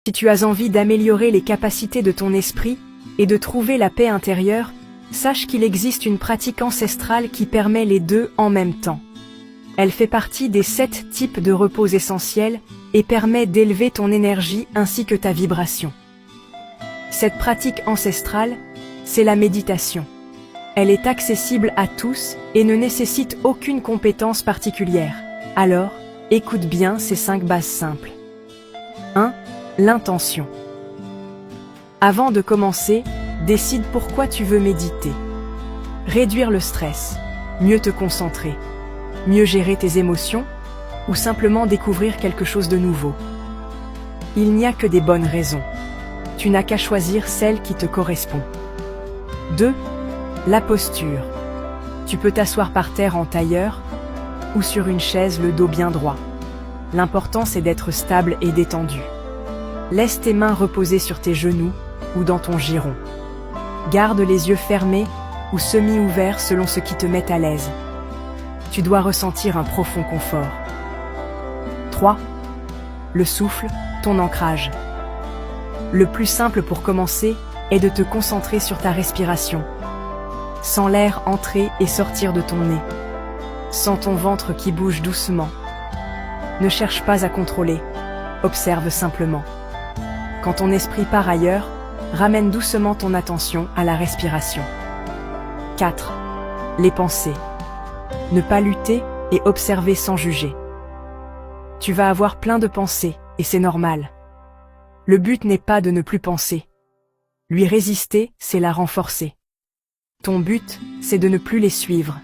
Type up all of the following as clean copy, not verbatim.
Si tu as envie d'améliorer les capacités de ton esprit et de trouver la paix intérieure, sache qu'il existe une pratique ancestrale qui permet les deux en même temps. Elle fait partie des 7 types de repos essentiels et permet d'élever ton énergie ainsi que ta vibration. Cette pratique ancestrale, c'est la méditation. Elle est accessible à tous et ne nécessite aucune compétence particulière. Alors, écoute bien ces 5 bases simples. 1. L'intention. Avant de commencer, décide pourquoi tu veux méditer. Réduire le stress, mieux te concentrer, mieux gérer tes émotions ou simplement découvrir quelque chose de nouveau. Il n'y a que des bonnes raisons. Tu n'as qu'à choisir celle qui te correspond. 2. La posture. Tu peux t'asseoir par terre en tailleur ou sur une chaise le dos bien droit. L'important c'est d'être stable et détendu. Laisse tes mains reposer sur tes genoux ou dans ton giron. Garde les yeux fermés ou semi-ouverts selon ce qui te met à l'aise. Tu dois ressentir un profond confort. 3. Le souffle, ton ancrage. Le plus simple pour commencer est de te concentrer sur ta respiration. Sens l'air entrer et sortir de ton nez. Sens ton ventre qui bouge doucement. Ne cherche pas à contrôler, observe simplement. Quand ton esprit part ailleurs, ramène doucement ton attention à la respiration. 4. Les pensées. Ne pas lutter et observer sans juger. Tu vas avoir plein de pensées, et c'est normal. Le but n'est pas de ne plus penser. Lui résister, c'est la renforcer. Ton but, c'est de ne plus les suivre.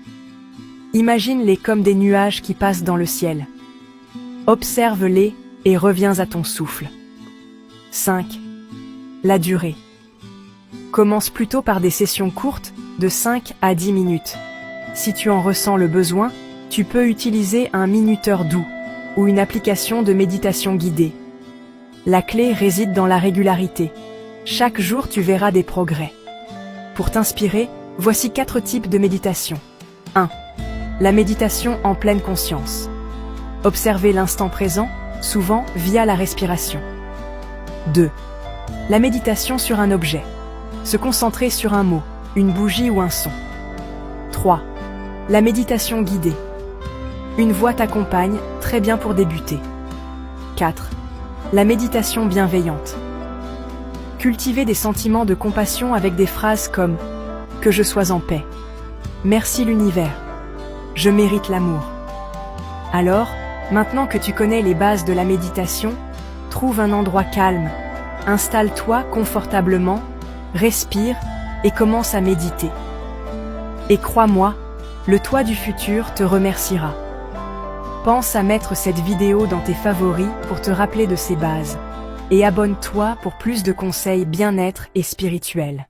Imagine-les comme des nuages qui passent dans le ciel. Observe-les et reviens à ton souffle. 5. La durée. Commence plutôt par des sessions courtes, de 5 à 10 minutes. Si tu en ressens le besoin, tu peux utiliser un minuteur doux ou une application de méditation guidée. La clé réside dans la régularité. Chaque jour, tu verras des progrès. Pour t'inspirer, voici 4 types de méditation. 1. La méditation en pleine conscience. Observer l'instant présent, souvent via la respiration. 2. La méditation sur un objet. Se concentrer sur un mot, une bougie ou un son. 3. La méditation guidée. Une voix t'accompagne, très bien pour débuter. 4. La méditation bienveillante. Cultiver des sentiments de compassion avec des phrases comme « Que je sois en paix »,« Merci l'univers »,« Je mérite l'amour ». Alors, maintenant que tu connais les bases de la méditation, trouve un endroit calme, installe-toi confortablement, respire et commence à méditer. Et crois-moi, le toi du futur te remerciera. Pense à mettre cette vidéo dans tes favoris pour te rappeler de ces bases. Et abonne-toi pour plus de conseils bien-être et spirituels.